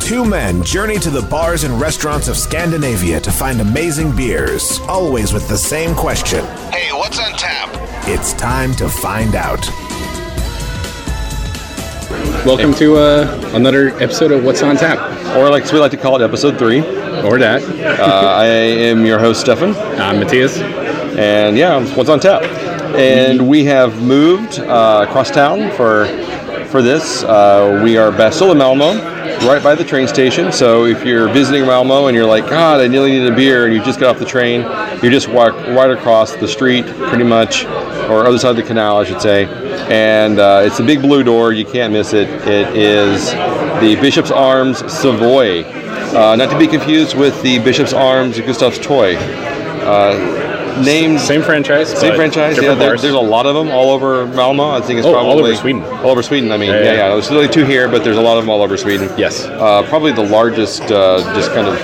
Two men journey to the bars and restaurants of Scandinavia to find amazing beers, always with the same question. Hey, what's on tap? It's time to find out. Welcome to another episode of What's on Tap. Or like we like to call it episode 3. Or that. I am your host, Stefan. I'm Matthias. And yeah, What's on Tap. And we have moved across town for this. We are still in Malmo, right by the train station. So if you're visiting Malmo and you're like, God, I nearly need a beer, and you just get off the train, you just walk right across the street, pretty much, or other side of the canal, I should say. And it's a big blue door. You can't miss it. It is the Bishops Arms Savoy. Not to be confused with the Bishops Arms Gustav's Toy. Names Same franchise. Yeah, there's a lot of them all over Malmo. I think it's probably all over Sweden. All over Sweden. I mean, yeah. There's really 2 here, but there's a lot of them all over Sweden. Yes. Probably the largest, just kind of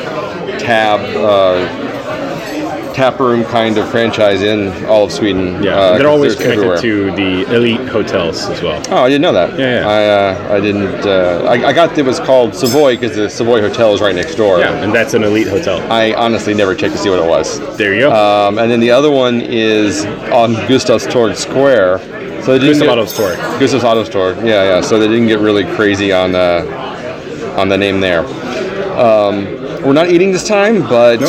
tap room kind of franchise in all of Sweden. Yeah, they're always connected to the elite hotels as well. Oh, I didn't know that. Yeah. I didn't. I got it was called Savoy because the Savoy Hotel is right next door. Yeah, and that's an elite hotel. I honestly never checked to see what it was. There you go. And then the other one is on Gustavs Torg Square. So Gustavs Adolfs Torg. Gustavs Adolfs Torg. Yeah. So they didn't get really crazy on the name there. We're not eating this time, but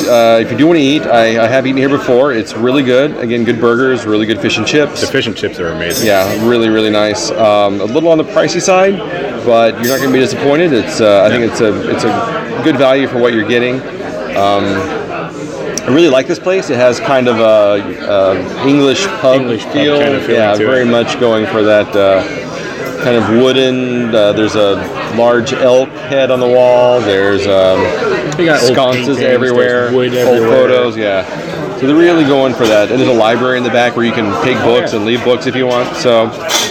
if you do want to eat, I have eaten here before. It's really good. Again, good burgers, really good fish and chips. The fish and chips are amazing. Yeah, really, really nice. A little on the pricey side, but you're not going to be disappointed. I think it's a good value for what you're getting. I really like this place. It has kind of a English pub feel. Kind of very much going for that kind of wooden. There's a large elk head on the wall. There's sconces everywhere, wood old everywhere. photos. Yeah. So they're really going for that. And there's a library in the back where you can take books and leave books if you want. So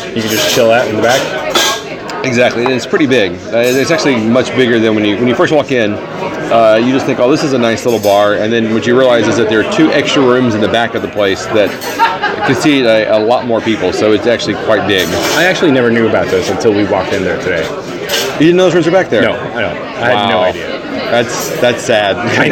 you can just chill out in the back. Exactly, and it's pretty big. It's actually much bigger than when you first walk in. You just think, oh, this is a nice little bar, and then what you realize is that there are 2 extra rooms in the back of the place that can seat a lot more people. So it's actually quite big. I actually never knew about this until we walked in there today. You didn't know those rooms were back there? No, I don't. I had no idea. That's sad. I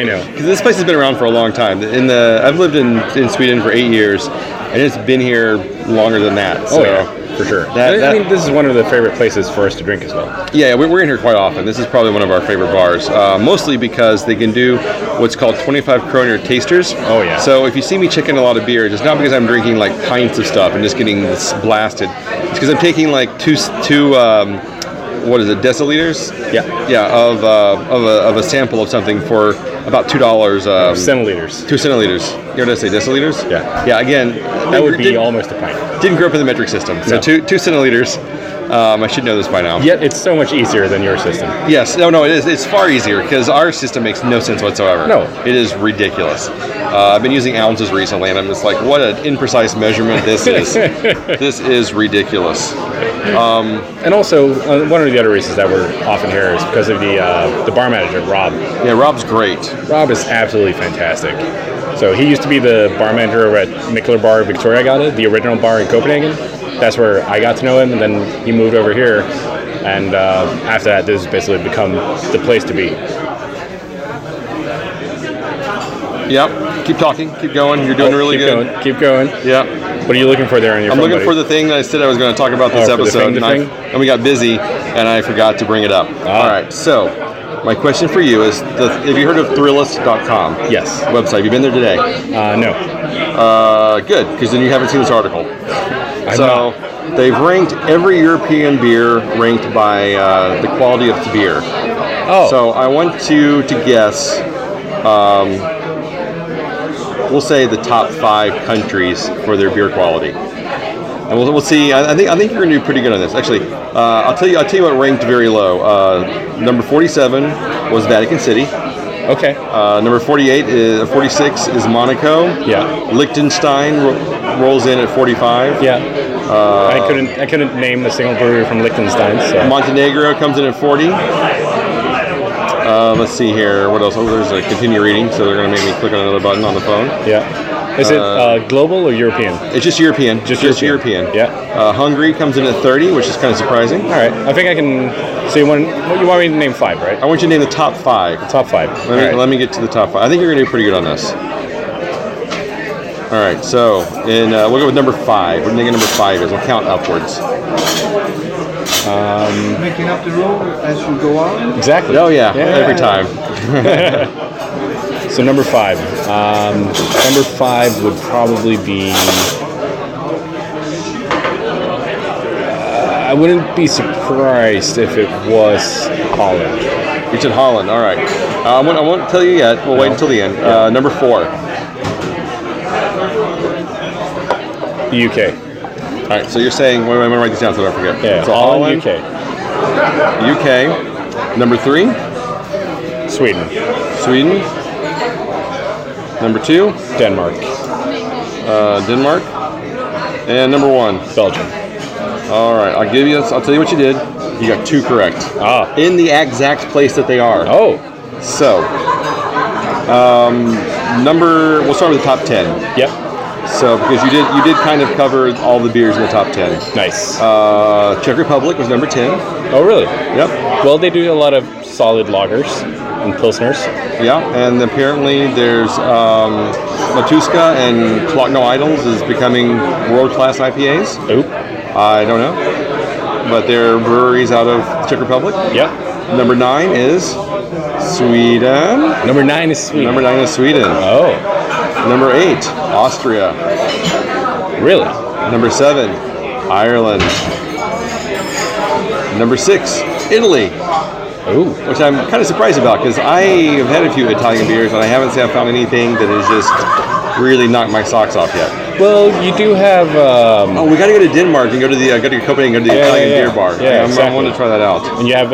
know. Because this place has been around for a long time. I've lived in Sweden for 8 years, and it's been here longer than that. So. Oh yeah, for sure. I mean, this is one of the favorite places for us to drink as well. Yeah, we're in here quite often. This is probably one of our favorite bars, mostly because they can do what's called 25 kroner tasters. Oh yeah. So if you see me checking a lot of beers, it's not because I'm drinking like pints of stuff and just getting blasted. It's because I'm taking like two what is it, deciliters? Yeah, of a sample of something for about $2. Centiliters. 2 centiliters. You know what I say, deciliters? Yeah. Yeah. Again, that would be almost a pint. Didn't grow up in the metric system, so 2 centiliters. I should know this by now. Yet it's so much easier than your system. Yes. No, it is. It's far easier because our system makes no sense whatsoever. No. It is ridiculous. I've been using ounces recently, and I'm just like, what an imprecise measurement this is. This is ridiculous. And also, one of the other reasons that we're often here is because of the bar manager, Rob. Yeah, Rob's great. Rob is absolutely fantastic. So he used to be the bar manager over at Mikkeller Bar Victoria Gade, the original bar in Copenhagen. That's where I got to know him, and then he moved over here. And after that, this has basically become the place to be. Yep. Keep talking. Keep going. You're doing really good. Keep going. Yeah. What are you looking for there on your phone, I'm looking buddy? for the thing that I said I was going to talk about this episode, and we got busy, and I forgot to bring it up. All right. So my question for you is, have you heard of Thrillist.com? Yes. Website. Have you been there today? No. Good, because then you haven't seen this article. So they've ranked every European beer ranked by the quality of the beer. Oh. So I want you to guess, we'll say the top 5 countries for their beer quality. And we'll see. I think you're gonna do pretty good on this. Actually, I'll tell you what ranked very low. Number 47 was Vatican City. Okay. Number 46 is Monaco. Yeah. Liechtenstein rolls in at 45. Yeah. I couldn't name a single brewery from Liechtenstein. So. Montenegro comes in at 40. Let's see here. What else? Oh, there's a continue reading, so they're going to make me click on another button on the phone. Yeah. Is it global or European? It's just European. Just European. Yeah. Hungary comes in at 30, which is kind of surprising. All right. I think I can So you want me to name 5, right? I want you to name the top 5. Top 5. Let me get to the top 5. I think you're going to do pretty good on this. All right, so we'll go with number 5. What do you think number 5 is? We'll count upwards. Making up the road as you go on. Exactly. Oh yeah. Every time. So number 5. Number 5 would probably be. I wouldn't be surprised if it was Holland. You said Holland. All right. I won't tell you yet. We'll wait until the end. Number 4. The UK. All right. So you're saying. Wait, I'm going to write these down so I don't forget. Yeah. So Holland, UK. UK. Number 3. Sweden. Sweden. Number 2. Denmark. Denmark. And number 1. Belgium. All right, I'll tell you what you did. You got 2 correct. In the exact place that they are. Oh. So, we'll start with the top 10. Yep. So, because you did kind of cover all the beers in the top 10. Nice. Czech Republic was number 10. Oh, really? Yep. Well, they do a lot of solid lagers and pilsners. Yeah, and apparently there's Matuska and Klokno Idols is becoming world-class IPAs. Oop. I don't know, but they're breweries out of the Czech Republic. Yep. Number 9 is Sweden. Number 9 is Sweden. Number 9 is Sweden. Oh. Number 8, Austria. Really? Number 7, Ireland. Number 6, Italy. Ooh. Which I'm kind of surprised about because I have had a few Italian beers and I haven't found anything that has just really knocked my socks off yet. Well, you do have. We got to go to Denmark and go to Copenhagen and go to the Italian beer bar. Yeah, exactly. I want to try that out. And you have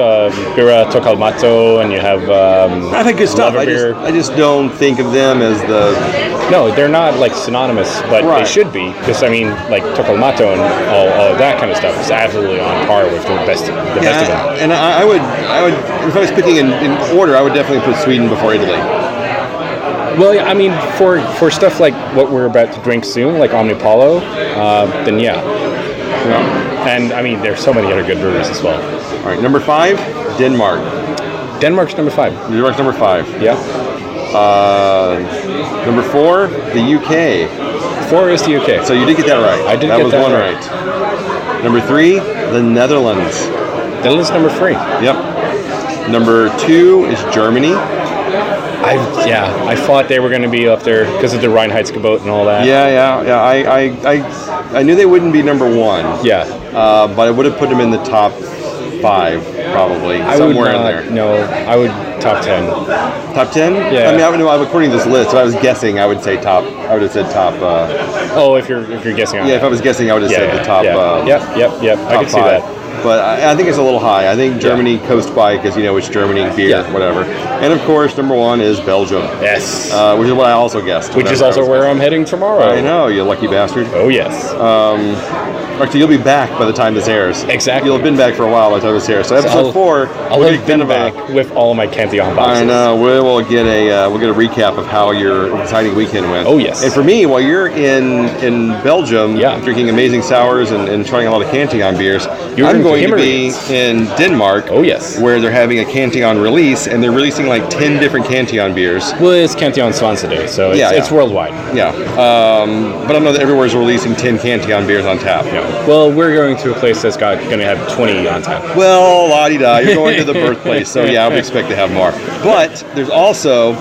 Birra Tocalmato, and you have. I've had good stuff. I just don't think of them as the. No, they're not like synonymous, but they should be because I mean, like Tocalmato and all of that kind of stuff is absolutely on par with the best of them. And I would, if I was picking in order, I would definitely put Sweden before Italy. Well, I mean, for stuff like what we're about to drink soon, like Omnipollo, then yeah. And I mean, there's so many other good breweries as well. All right, number 5, Denmark. Denmark's number 5. Denmark's number 5. Yeah. Number 4, the UK. 4 is the UK. So you did get that right. I did that get was that one right. Number 3, the Netherlands. Netherlands number 3. Yep. Number 2 is Germany. I thought they were going to be up there because of the Reinheitsgebot and all that. I knew they wouldn't be number 1. Yeah. But I would have put them in the top 5, probably. Somewhere in there. No, I would top 10. Top 10? Yeah. I mean, according to this list, if I was guessing, I would say top. I would have said top. If you're guessing on if I was guessing, I would have said the top. Yep. I can see that. But I think it's a little high. I think Germany coast by because it's Germany beer, whatever. And of course, number 1 is Belgium. Yes. Which is what I also guessed. Which is also where I'm heading tomorrow. I know, you lucky bastard. Oh yes. Actually, you'll be back by the time this airs. Exactly. You'll have been back for a while by the time this airs. So episode 4, I'll have been back with all of my Cantillon boxes. I know. We'll get a recap of how your exciting weekend went. Oh yes. And for me, while you're in Belgium, drinking amazing sours and trying a lot of Cantillon beers, I'm going to be in Denmark. Oh yes. Where they're having a Cantillon release, and they're releasing like 10 different Cantillon beers. Well, it's Cantillon Swanse Day, so it's worldwide. Yeah. But I know that everywhere's releasing 10 Cantillon beers on tap. Yeah. Well, we're going to a place that's going to have 20 on tap. Well, la-di-da, you're going to the birthplace, so I would expect to have more. But there's also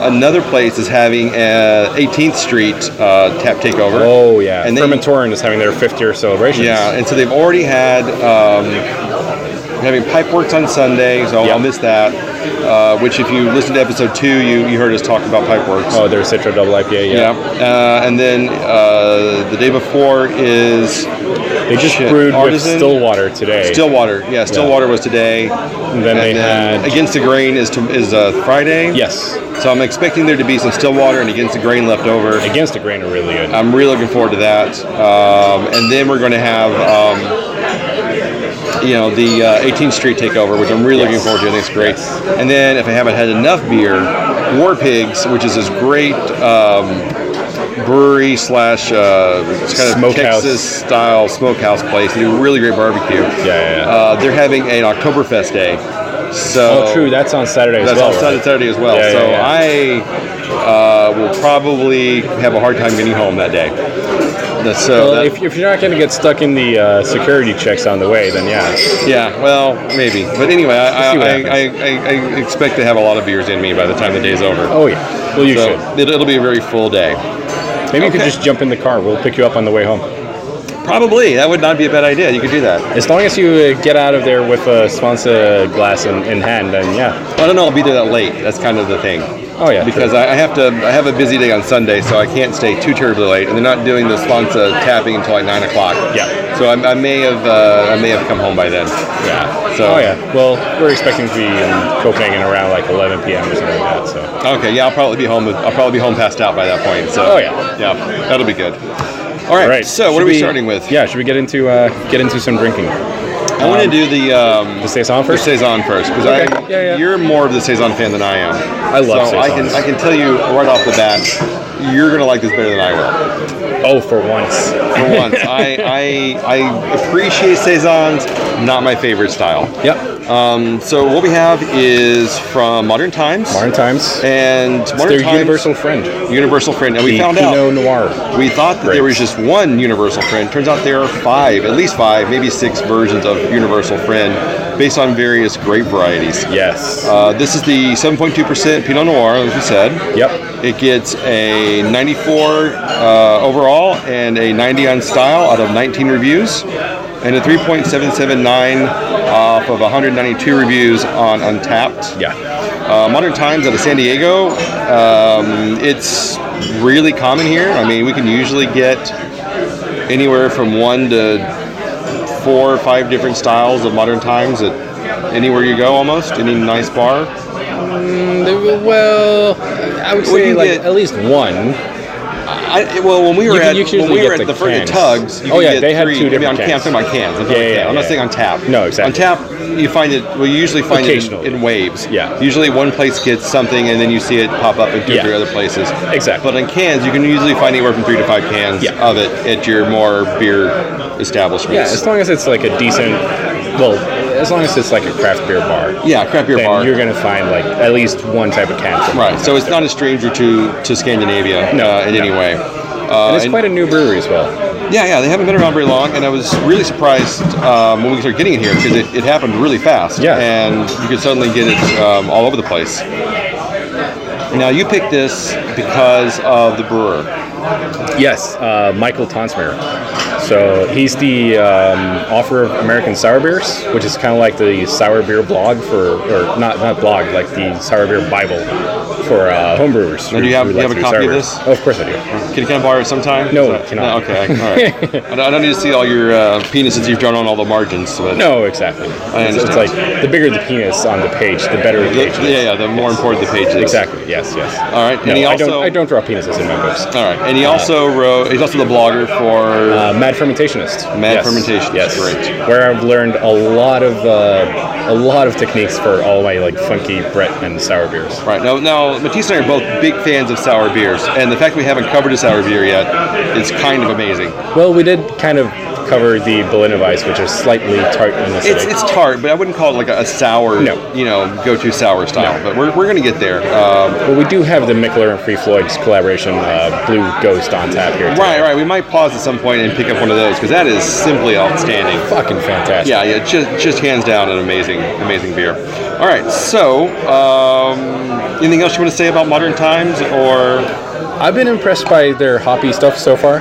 another place is having 18th Street tap takeover. Oh yeah, and Fermentorin is having their 5th year celebration. Yeah, and so they've already had having Pipeworks on Sunday, so I'll miss that. Which, if you listen to episode 2, you heard us talk about Pipeworks. Oh, their Citra Double IPA. Yeah. And then the day before is they just brewed Artisan with Stillwater today. Stillwater was today. And then they had Against the Grain is Friday. Yes. So I'm expecting there to be some Stillwater and Against the Grain left over. Against the Grain are really good. I'm really looking forward to that. And then we're going to have the 18th Street takeover, which I'm really looking forward to. I think it's great. Yes. And then if I haven't had enough beer, War Pigs, which is this great brewery slash kind of Smokehouse. Texas style smokehouse place. They do really great barbecue. Yeah. They're having an Oktoberfest day. So True. That's on Saturday as that's well. on Saturday as well. I will probably have a hard time getting home that day. If you're not going to get stuck in the security checks on the way, then yeah. Yeah, well, maybe. But anyway, I expect to have a lot of beers in me by the time the day's over. Oh, yeah. Well, you should. It'll be a very full day. Maybe you could just jump in the car. We'll pick you up on the way home. Probably. That would not be a bad idea. You could do that. As long as you get out of there with a Swanza glass in hand, then yeah. I don't know. I'll be there that late. That's kind of the thing. Oh yeah. Because I have a busy day on Sunday, so I can't stay too terribly late. And they're not doing the Swanza tapping until like 9 o'clock. Yeah. So I may have come home by then. Yeah. So. Oh yeah. Well, we're expecting to be in Copenhagen around like 11 p.m. or something like that. So. Okay. Yeah. I'll probably be home passed out by that point. So. Oh yeah. Yeah. That'll be good. All right. So what are we starting with? Yeah. Should we get into some drinking? I want to do the Saison first. The Saison first, because you're more of the Saison fan than I am. I love Saisons. I can tell you right off the bat, you're gonna like this better than I will. Oh, for once. For once, I appreciate Saisons, not my favorite style. Yep. So what we have is from Modern Times. Modern Times. And Modern Times, universal friend. Universal friend. And we found out. Pinot Noir. We thought that there was just one universal friend. Turns out there are at least five, maybe 6 versions of universal friend based on various grape varieties. Yes. This is the 7.2% Pinot Noir, as we said. Yep. It gets a 94 overall and a 90 on style out of 19 reviews, and a 3.779 off of 192 reviews on Untapped. Yeah. Modern Times out of San Diego. It's really common here. I mean, we can usually get anywhere from 1 to 4 or 5 different styles of Modern Times at anywhere you go, almost any nice bar. Well, I would say like at least one. When we were at the first Tugs, they had 2 different cans. I'm talking about cans. I'm not saying on tap. No, exactly. On tap, you find it. Well, you usually find it in waves. Yeah. Usually, one place gets something, and then you see it pop up in 2 or 3 other places. Exactly. But on cans, you can usually find anywhere from 3 to 5 cans of it at your more beer establishments. Yeah, as long as it's like a decent. Well, as long as it's like a craft beer bar. Yeah, craft beer bar. You're going to find like at least one type of can. Right. So it's not a stranger to Scandinavia in any way. And it's quite a new brewery as well. Yeah, they haven't been around very long, and I was really surprised when we started getting it here because it happened really fast. Yeah. And you could suddenly get it all over the place. Now, you picked this because of the brewer. Yes, Michael Tonsmere. So he's the author of American Sour Beers, which is kind of like the sour beer blog or not blog, like the sour beer Bible for homebrewers. Now, do you have a copy of this? Oh, of course I do. Can I borrow it sometime? No, I cannot. Okay, all right. I don't need to see all your penises you've drawn on all the margins. But no, exactly. It's like the bigger the penis on the page, the better the page is. Yeah, the more important the page is. Exactly. Yes. All right. No, I don't draw penises in my books. All right. And he's also the blogger for Mad Fermentationist. Fermentationist. Yes. Great. Where I've learned a lot of techniques for all my like funky Brett and sour beers. Right. Now Matisse and I are both big fans of sour beers, and the fact we haven't covered a sour beer yet is kind of amazing. Well, we did kind of cover the Berliner Weiss, which is slightly tart in the city. It's tart, but I wouldn't call it like a sour, go-to sour style. No. But we're going to get there. Well, we do have the Mikkeller and Free Floyd's collaboration, Blue Ghost, on tap here today. Right. We might pause at some point and pick up one of those, because that is simply outstanding. Fucking fantastic. Yeah, just hands down an amazing beer. All right, so anything else you want to say about Modern Times, or... I've been impressed by their hoppy stuff so far.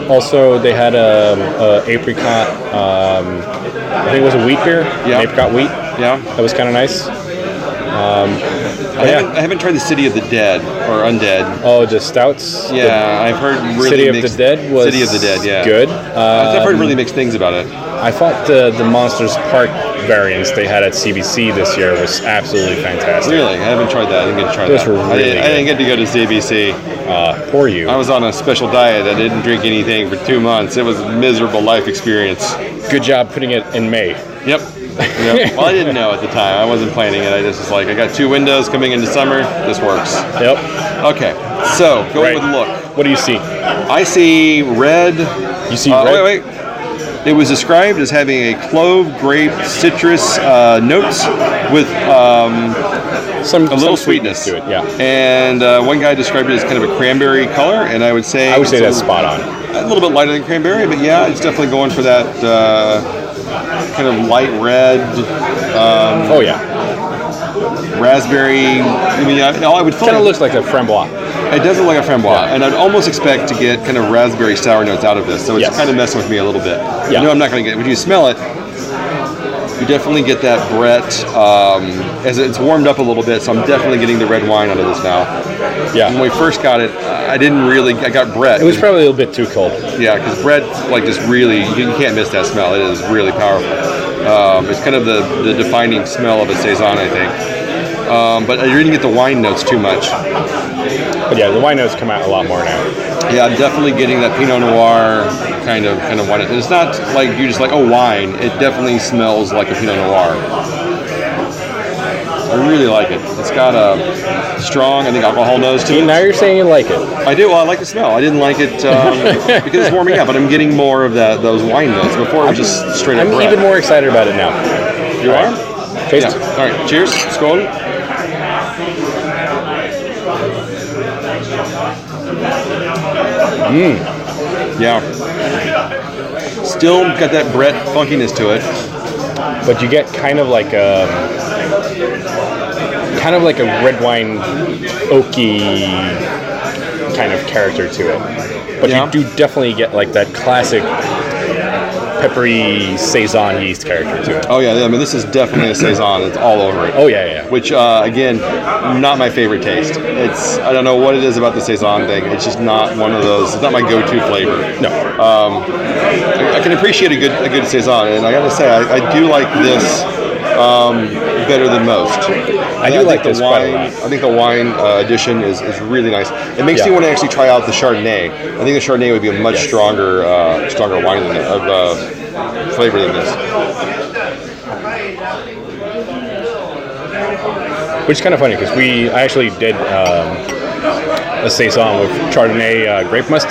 Also, they had a apricot. I think it was a wheat beer. Yeah. Apricot wheat. Yeah. That was kind of nice. I haven't tried the City of the Dead or Undead. Oh, the stouts. Yeah, I've heard really City mixed. of the Dead was City of the Dead. Yeah. Good. I've heard really mixed things about it. I thought the Monsters Park variants they had at CBC this year was absolutely fantastic. Really? I haven't tried that. I didn't get to try Those that. were really good. I didn't get to go to CBC. Poor you. I was on a special diet. I didn't drink anything for 2 months. It was a miserable life experience. Good job putting it in May. Yep. Well, I didn't know at the time. I wasn't planning it. I just was like, I got 2 windows coming into summer. This works. Yep. Okay. So, going with look. What do you see? I see red. You see red? Wait. It was described as having a clove, grape, citrus notes with Some a little sweetness to it. Yeah. And one guy described it as kind of a cranberry color, and I would say that's spot on. A little bit lighter than cranberry, but yeah, it's definitely going for that kind of light red. Oh yeah. Raspberry. I mean, I would Kind of looks like a framboise. It does look like a framboise, Yeah. and I'd almost expect to get kind of raspberry sour notes out of this. So it's kind of messing with me a little bit. Yeah. I know I'm not going to get. When you smell it, you definitely get that Brett as it's warmed up a little bit. So I'm definitely getting the red wine out of this now. Yeah. When we first got it, I got Brett. It was probably a little bit too cold. Yeah, because Brett just really you can't miss that smell. It is really powerful. It's kind of the defining smell of a saison, I think. But you didn't get the wine notes too much. But yeah, the wine notes come out a lot more now. Yeah, I'm definitely getting that Pinot Noir kind of wine. And it's not like you're just like, oh, wine. It definitely smells like a Pinot Noir. I really like it. It's got a strong, I think, alcohol nose to it. Now you're saying you like it. I do. Well, I like the smell. I didn't like it because it's warming up, but I'm getting more of those wine notes. Before it was just straight up I'm Brett. even more excited about it now. You are? Taste. Yeah. All right. Cheers. Skål. Yeah. Still got that Brett funkiness to it. But you get kind of like a red wine oaky kind of character to it. But you do definitely get like that classic peppery saison yeast character to it. Oh yeah, I mean this is definitely a saison. It's all over it. Oh yeah. Which again, not my favorite taste. I don't know what it is about the saison thing. It's just not one of those. It's not my go-to flavor. No. I can appreciate a good saison, and I gotta say I do like this better than most. I do like this quite a lot. I think the wine addition is really nice. It makes me want to actually try out the Chardonnay. I think the Chardonnay would be a much stronger wine than flavor than this. Which is kind of funny because I actually did a saison with Chardonnay grape must.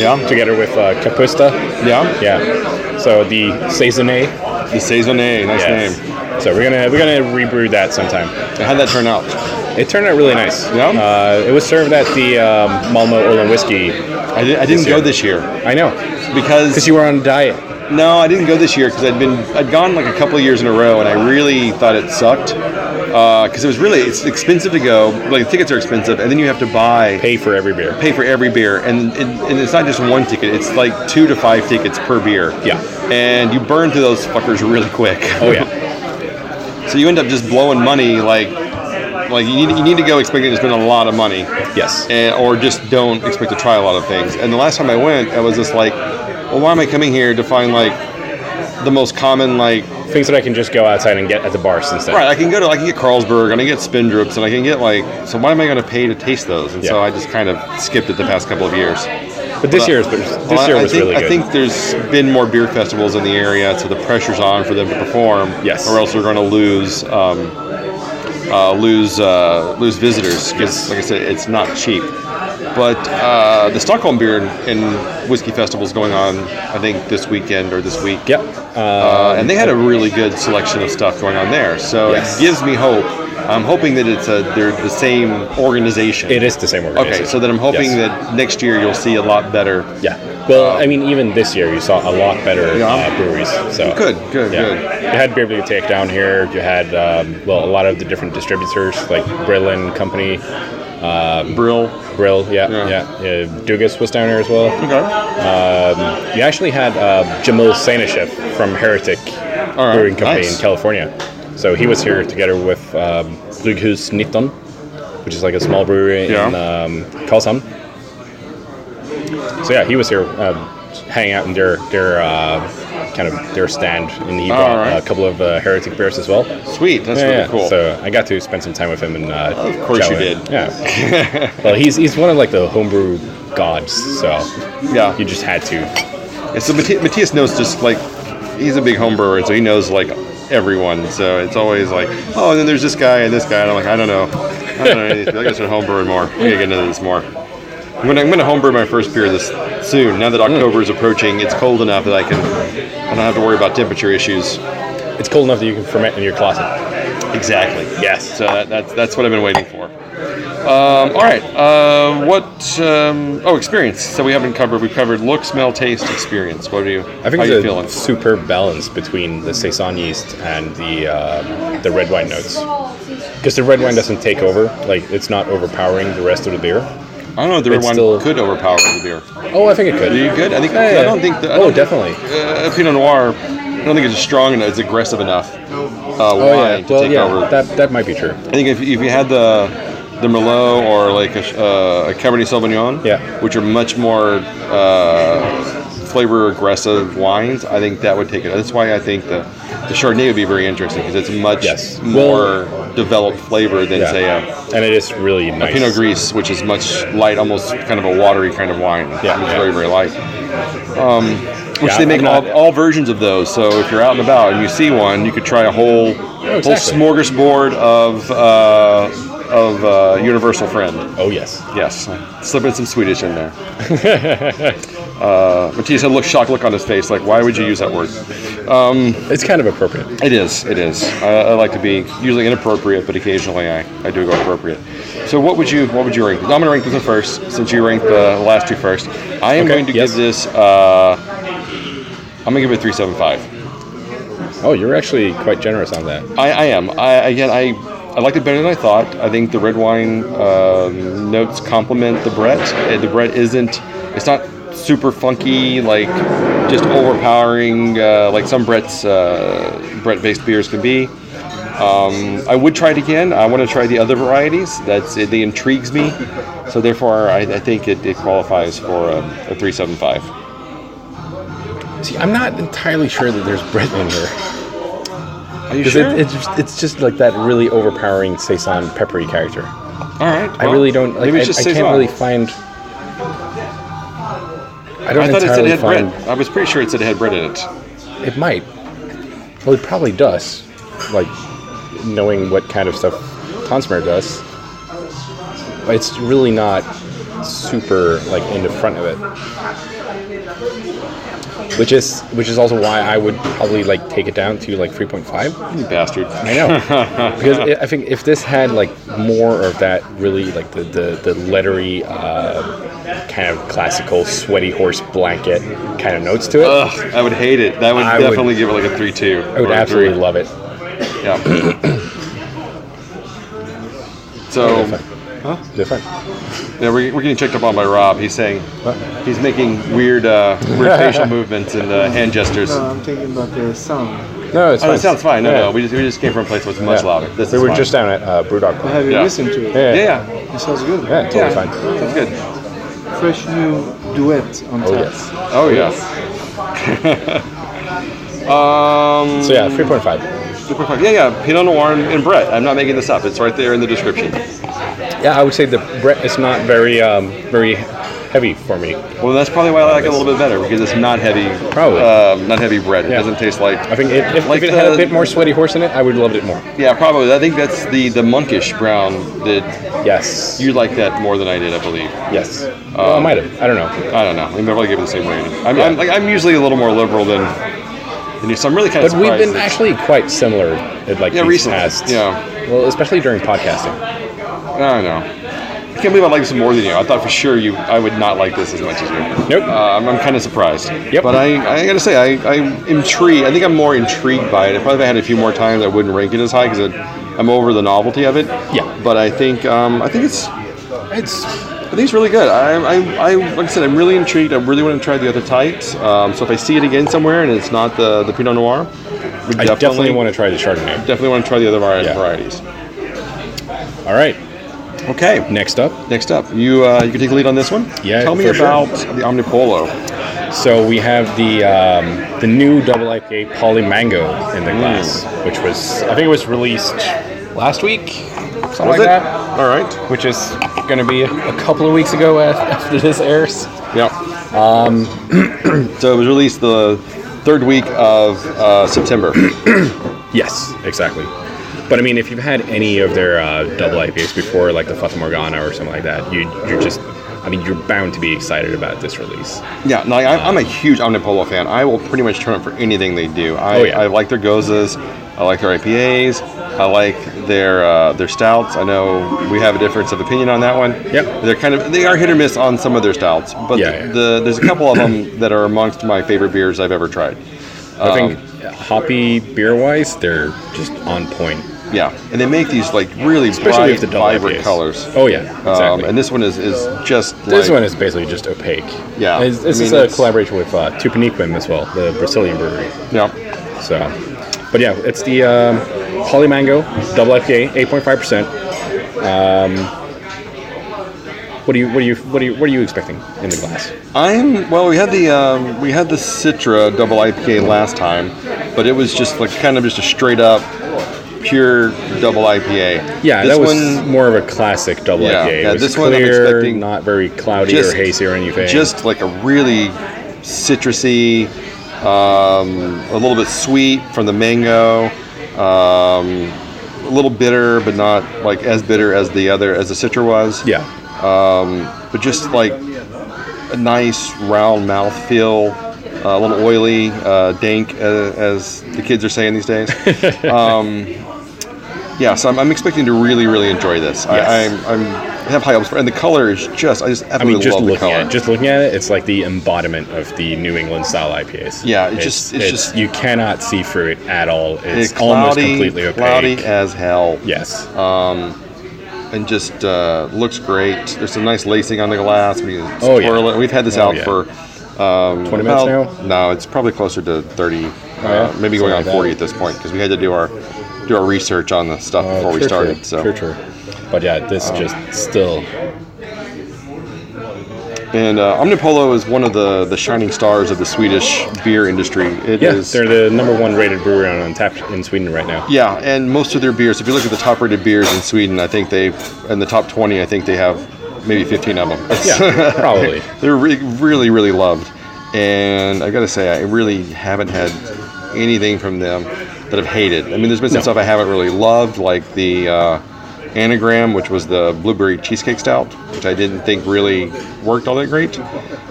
Yeah. Together with Capusta. Yeah. Yeah. So the Saisonné. The Saisonné, nice name. So we're gonna rebrew that sometime. How'd that turn out? It turned out really nice. Yeah. It was served at the Malmo Olin Whiskey. I didn't go this year. I know. Because you were on a diet. No, I didn't go this year because I'd gone like a couple of years in a row, and I really thought it sucked. Because it's expensive to go. Like the tickets are expensive, and then you have to pay for every beer, and it's not just one ticket. It's like 2 to 5 tickets per beer. Yeah, and you burn through those fuckers really quick. Oh yeah. So you end up just blowing money. Like you need to go expecting to spend a lot of money. Yes. Or just don't expect to try a lot of things. And the last time I went, I was just like, well, why am I coming here to find like the most common things that I can just go outside and get at the bars instead. Right, I can get Carlsberg, and I get Spindrups, and I can get so why am I going to pay to taste those? And so I just kind of skipped it the past couple of years. But this year was really good. I think there's been more beer festivals in the area, so the pressure's on for them to perform. Yes. Or else they're going to lose visitors. Because, like I said, it's not cheap. But the Stockholm Beer and Whiskey Festival is going on, I think, this weekend or this week. Yep. And they had a really good selection of stuff going on there. So it gives me hope. I'm hoping that they're the same organization. It is the same organization. Okay, so then I'm hoping that next year you'll see a lot better. Yeah. Well, I mean, even this year you saw a lot better breweries. So Good. You had Beer Bibliothek down here. You had a lot of the different distributors like Brill and Company. Brill, yeah. Dugas was down here as well. Okay. You actually had Jamil Sainashev from Heretic Brewing Company in California. So he was here together with Bryghus 19, which is like a small brewery in Karlshamn. So yeah, he was here hanging out in their stand, and he brought a couple of Heretic beers as well. Sweet, that's really cool. So I got to spend some time with him, and of course you did. Yeah. Well, he's one of like the homebrew gods, so you just had to. Yeah, so Matthias knows he's a big home brewer, and so he knows everyone. So it's always and then there's this guy and this guy, and I'm like, I don't know anything. I guess we're home brewing more. We gotta get into this more. I'm going to homebrew my first beer this soon. Now that October is approaching, it's cold enough that I don't have to worry about temperature issues. It's cold enough that you can ferment in your closet. Exactly. Yes. So that's what I've been waiting for. All right. Experience. So we've covered look, smell, taste, experience. What are you? I think how it's you a feeling? superb balance between the saison yeast and the red wine notes. Because the red wine doesn't take over, like it's not overpowering the rest of the beer. I don't know if the red wine could overpower the beer. Oh, I think it could. Are you good? I think. Yeah. I don't think. Definitely. Pinot Noir. I don't think it's strong enough. It's aggressive enough. Wine to take over. That might be true. I think if you had the Merlot or like a Cabernet Sauvignon, which are much more flavor aggressive wines, I think that would take it. That's why I think the Chardonnay would be very interesting because it's much more developed flavor than say and it is really nice. A Pinot Gris, which is much light, almost kind of a watery kind of wine. It's very, very light. Which they make all versions of those. So if you're out and about and you see one, you could try a whole smorgasbord of Universal Friend. Oh, yes. Yes. Slip in some Swedish in there. Matthias had a shocked look on his face, like, why would you use that word? It's kind of appropriate. It is. I like to be usually inappropriate, but occasionally I do go appropriate. So what would you rank this? I'm going to rank this one first, since you ranked the last two first. I am going to give this, I'm going to give it a 3.75. Oh, you're actually quite generous on that. I am. I liked it better than I thought. I think the red wine notes complement the Brett. The Brett it's not super funky, like just overpowering, like some Brett-based beers can be. I would try it again. I want to try the other varieties. It intrigues me. So therefore, I think it qualifies for a 3.75. See, I'm not entirely sure that there's Brett in here. Are you sure? It's just like that really overpowering saison peppery character. All right. Well, I really don't. Like, I can't really find. I thought it said it had bread. I was pretty sure it said it had bread in it. It might. Well, it probably does. Like, knowing what kind of stuff Tonsmer does. But it's really not super, like, in the front of it. Which is also why I would probably, like, take it down to, like, 3.5. You bastard. I know. Because I think if this had, like, more of that really, like, the leathery, kind of classical sweaty horse blanket kind of notes to it. Ugh, I would hate it. That would definitely give it, like, a 3.2. I would absolutely love it. Yeah. So... Huh? Different. Yeah, we're getting checked up on by Rob. He's saying he's making weird facial movements and hand gestures. No, I'm thinking about the sound. No, it's fine. It sounds fine. No, we just came from a place that's much louder. We were just down at Brewdog. Have you listened to it? Yeah. It sounds good. Yeah, totally fine. Sounds good. Fresh new duet on top. Oh yes. So yeah, 3.5. 3.5. Yeah. Pinot Noir and Brett. I'm not making this up. It's right there in the description. Yeah, I would say the Brett is not very heavy for me. Well, that's probably why I like it a little bit better, because it's not heavy. Probably. Not heavy bread. It doesn't taste like... I think if it had a bit more sweaty horse in it, I would love it more. Yeah, probably. I think that's the monkish brown that... Yes. You like that more than I did, I believe. Yes. Well, I might have. I don't know. We probably give it the same rating. I'm usually a little more liberal than you, so I'm really kind of surprised. But we've been actually quite similar at these recently. past... Yeah. Well, especially during podcasting. I don't know. I can't believe I like this more than you. I thought for sure I would not like this as much as you. Nope. I'm kind of surprised. Yep. But I got to say, I'm intrigued. I think I'm more intrigued by it. If I had a few more times, I wouldn't rank it as high because I'm over the novelty of it. Yeah. But I think it's really good. Like I said, I'm really intrigued. I really want to try the other types. So if I see it again somewhere and it's not the Pinot Noir, I definitely want to try the Chardonnay. Definitely want to try the other varieties. All right. Okay. Next up, you can take the lead on this one. Yeah. Tell me about the Omnipollo. So we have the new double IPA Polimango in the glass, which was, I think it was released last week, something like that. All right. Which is going to be a couple of weeks ago after this airs. Yeah. So it was released the third week of September. Yes, exactly. But I mean, if you've had any of their double IPAs before, like the Fata Morgana or something like that, you're just I mean, you're bound to be excited about this release. Yeah, no, I'm a huge Omnipollo fan. I will pretty much turn up for anything they do. I like their Gozas. I like their IPAs. I like their stouts. I know we have a difference of opinion on that one. Yep. They are hit or miss on some of their stouts, but there's a couple of them that are amongst my favorite beers I've ever tried. I think hoppy beer-wise, they're just on point. Yeah, and they make these like really Especially bright, with the vibrant IPAs. colors. Oh yeah, exactly. And this one is just this one is basically just opaque. Yeah, this is a collaboration with Tupiniquim as well, the Brazilian brewery. Yeah. So, but yeah, it's the Polimango double IPA, 8.5%. What are you expecting in the glass? We had the Citra double IPA last time, but it was just like kind of just a straight up pure double IPA. Yeah, that was more of a classic double IPA. It was this clear, one I'm expecting not very cloudy or hazy or anything. Just like a really citrusy, a little bit sweet from the mango, a little bitter, but not like as bitter as the Citra was. Yeah. But just like a nice round mouthfeel, a little oily, dank, as the kids are saying these days. So I'm expecting to really, really enjoy this. Yes. I have high hopes for, and the color is I just absolutely love the color. Just looking at it, it's like the embodiment of the New England style IPAs. Yeah, it's just you cannot see through it at all. It's cloudy, almost completely opaque. Cloudy as hell. Yes. And just looks great. There's some nice lacing on the glass. Yeah. We've had this out for 20 minutes now? No, it's probably closer to 30, maybe going on 40 at this point, because we had to do our research on the stuff before we started. True. But yeah, this just still. And Omnipollo is one of the shining stars of the Swedish beer industry. They're the number one rated brewery on Untappd in Sweden right now. Yeah, and most of their beers, if you look at the top rated beers in Sweden, I think in the top 20, I think they have maybe 15 of them. Yeah, probably. They're really, really loved. And I got to say, I really haven't had anything from them that I've hated. I mean, there's been some stuff I haven't really loved, like the Anagram, which was the blueberry cheesecake stout, which I didn't think really worked all that great.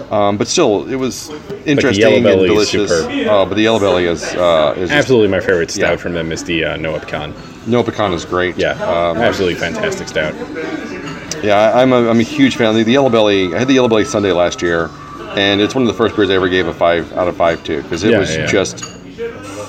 But still, it was interesting and delicious. But the Yellow Belly is absolutely my favorite stout from them is the Noah Pecan. Noah Pecan is great. Yeah, absolutely fantastic stout. Yeah, I'm a huge fan. The Yellow Belly, I had the Yellow Belly Sunday last year, and it's one of the first beers I ever gave a 5 out of 5 to, because it was just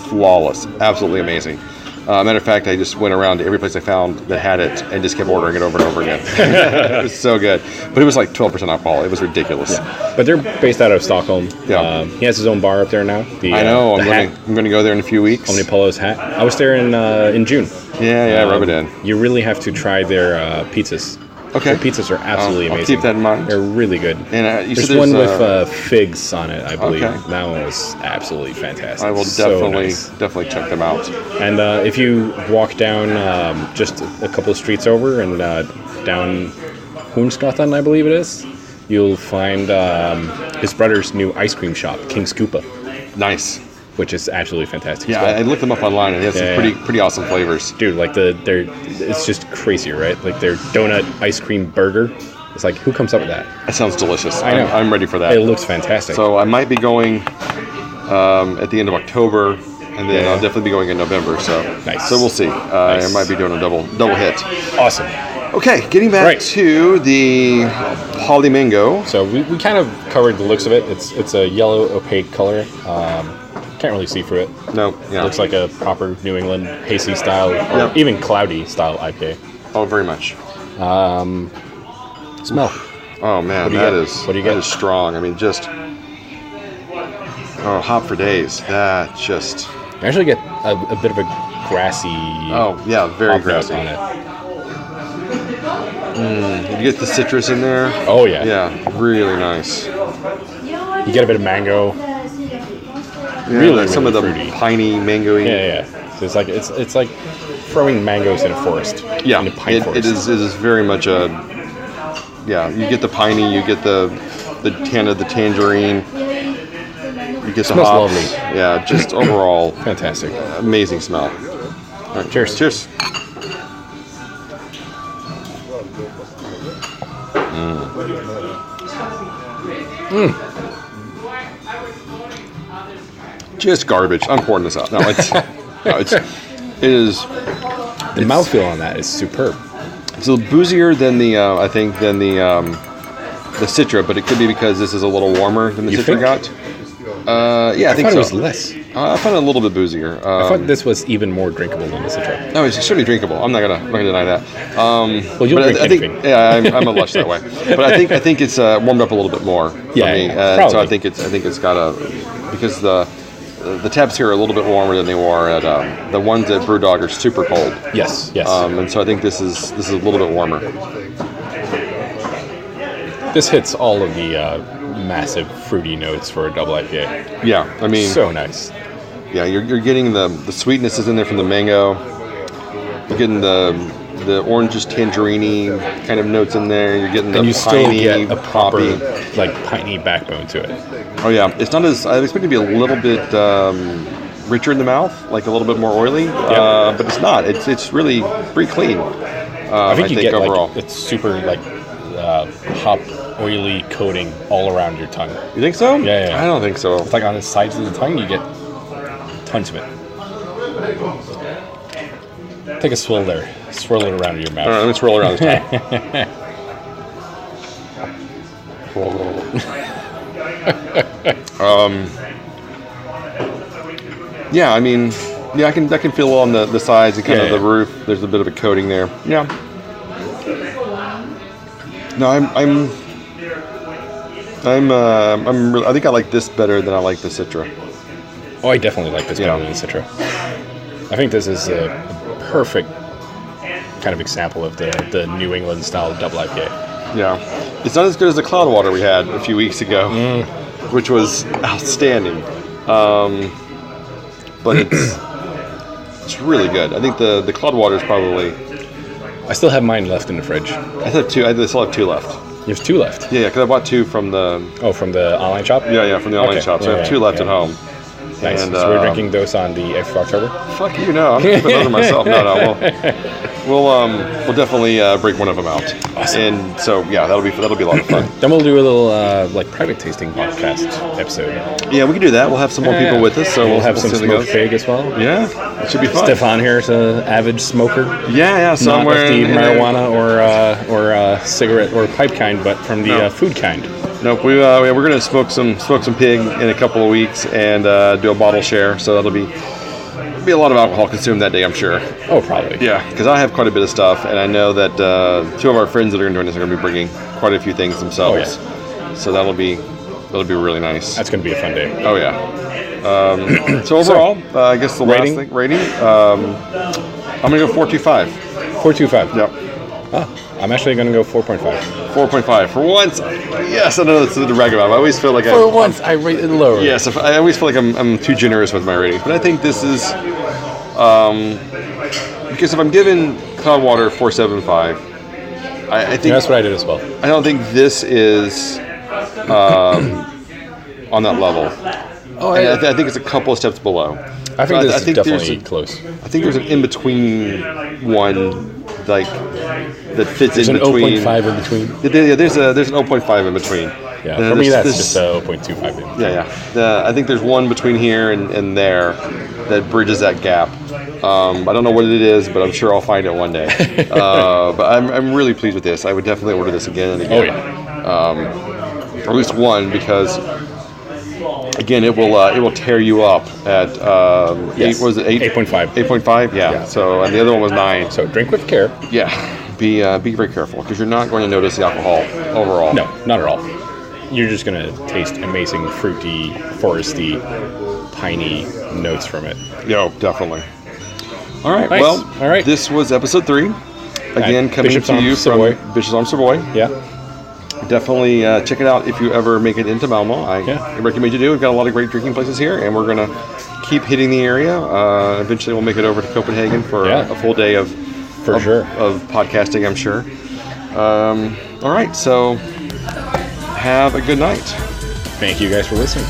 flawless, absolutely amazing. Matter of fact, I just went around to every place I found that had it and just kept ordering it over and over again. It was so good. But it was like 12% alcohol. It was ridiculous. Yeah. But they're based out of Stockholm. Yeah. He has his own bar up there now. I know. I'm going to go there in a few weeks. Omnipollo's hat. I was there in June. Yeah, rub it in. You really have to try their pizzas. Okay. The pizzas are absolutely amazing. I'll keep that in mind. They're really good. And there's one with figs on it, I believe. Okay. That one was absolutely fantastic. I will definitely check them out. And if you walk down just a couple of streets over and down Hornsgatan, I believe it is, you'll find his brother's new ice cream shop, King Scoopa. Nice. Which is absolutely fantastic. Yeah, I looked them up online, and they have some pretty awesome flavors. Dude, like it's just crazy, right? Like their donut ice cream burger. It's like, who comes up with that? That sounds delicious. I know. I'm ready for that. It looks fantastic. So I might be going at the end of October, and then I'll definitely be going in November. So nice. So we'll see. I might be doing a double hit. Awesome. Okay, getting back to the Polimango. So we kind of covered the looks of it. It's a yellow opaque color. Can't really see through it. No, yeah. It looks like a proper New England hazy style, or even cloudy style IPA. Oh, very much. Smell. Oh man, that is strong. I mean, just hop for days. That just. You actually get a bit of a grassy. Oh yeah, very grassy on it. You get the citrus in there. Oh yeah. Yeah, really nice. You get a bit of mango. Yeah, really some of the fruity. piney, mango-y. Yeah. So it's like throwing mangoes in a forest. Yeah, in a pine forest. It is very much a. Yeah, you get the piney, you get the tan of the tangerine. You get the smells hops. lovely. Yeah, just overall fantastic, amazing smell. All right, cheers. Cheers. Just garbage. I'm pouring this out. No, it is. The mouthfeel on that is superb. It's a little boozier than the I think than the Citra, but it could be because this is a little warmer than the Citra got. Yeah, I think thought so. it was less. I found it a little bit boozier. I thought this was even more drinkable than the Citra. No, it's certainly drinkable. I'm not gonna deny that. Well, you'll drink anything. Yeah, I'm a lush that way. But I think it's warmed up a little bit more for me. So I think it's got because the taps here are a little bit warmer than they were at the ones at BrewDog are super cold. Yes. And so I think this is a little bit warmer. This hits all of the massive fruity notes for a double IPA. Yeah, I mean, so nice. Yeah, you're getting the sweetness is in there from the mango. You're getting the oranges, tangerine kind of notes in there. You're getting the and you still piney, get a proper poppy, like piney backbone to it. Oh yeah, it's not as I expect it to be a little bit richer in the mouth, like a little bit more oily. But it's not. It's really pretty clean. I think you get overall. like it's super like hop oily coating all around your tongue. You think so? Yeah. I don't think so. It's like on the sides of the tongue, you get tons of it. Take a swirl there. Swirl it around your mouth. All right, let me swirl around this time. Yeah, I mean, I can feel on the sides and kind of the roof. There's a bit of a coating there. Yeah. No, I think I like this better than I like the Citra. Oh, I definitely like this better than the Citra. I think this is a perfect kind of example of the New England style double IPA. Yeah. It's not as good as the Cloudwater we had a few weeks ago, which was outstanding. But it's really good. I think the Cloudwater is probably... I still have mine left in the fridge. I still have 2 left. You have 2 left? Yeah, because I bought 2 from the... Oh, from the online shop? Yeah, from the online shop. So I have 2 left at home. Nice. And, so we're drinking those on the 8th of October? Fuck you, no. I'm keeping those to myself. No. We'll definitely break one of them out. Awesome. And so, yeah, that'll be a lot of fun. Then we'll do a little like private tasting podcast episode. Yeah, we can do that. We'll have some more people with us. So we'll have some smoked pig as well. Yeah, it should be fun. Stefan here is an avid smoker. Yeah. Somewhere not of the marijuana or cigarette or pipe kind, but from the food kind. Nope, we're gonna smoke some pig in a couple of weeks and do a bottle share. So that'll be a lot of alcohol consumed that day, I'm sure. Oh, probably. Yeah, because I have quite a bit of stuff, and I know that 2 of our friends that are doing this are gonna be bringing quite a few things themselves. Oh, yeah. So that'll be really nice. That's gonna be a fun day. Oh yeah. So overall, I guess the last thing rating. I'm gonna go 4.25. 4.25. Yep. Oh, I'm actually gonna go 4.5. 4.5 for once. Yes, I know that's the brag about. I always feel like for once I rate it lower. Yes, I always feel like I'm too generous with my ratings, but I think this is because if I'm giving Cloudwater 4.75, I think that's what I did as well. I don't think this is on that level. Oh, I think it's a couple of steps below. I think this is definitely close. I think there's an in-between one, like, that fits there's in between. There's an 0.5 in between? Yeah, there's an 0.5 in between. Yeah, for me that's just a 0.25 in between. Yeah. I think there's one between here and there that bridges that gap. I don't know what it is, but I'm sure I'll find it one day. But I'm really pleased with this. I would definitely order this again and again. Oh, yeah. Or at least one, because... Again, it will tear you up at yes. 8.5? 8.5, yeah. So and the other one was 9. So drink with care. Yeah, be very careful because you're not going to notice the alcohol overall. No, not at all. You're just going to taste amazing fruity, foresty, piney notes from it. Yeah, definitely. All right. Nice. Well, all right. This was episode 3. Again, coming Bishops to you Arms from Savoy. Bishops Arms Savoy. Yeah. Definitely check it out if you ever make it into Malmo. I recommend you do. We've got a lot of great drinking places here, and we're going to keep hitting the area. Eventually, we'll make it over to Copenhagen for a full day of podcasting, I'm sure. All right, so have a good night. Thank you guys for listening.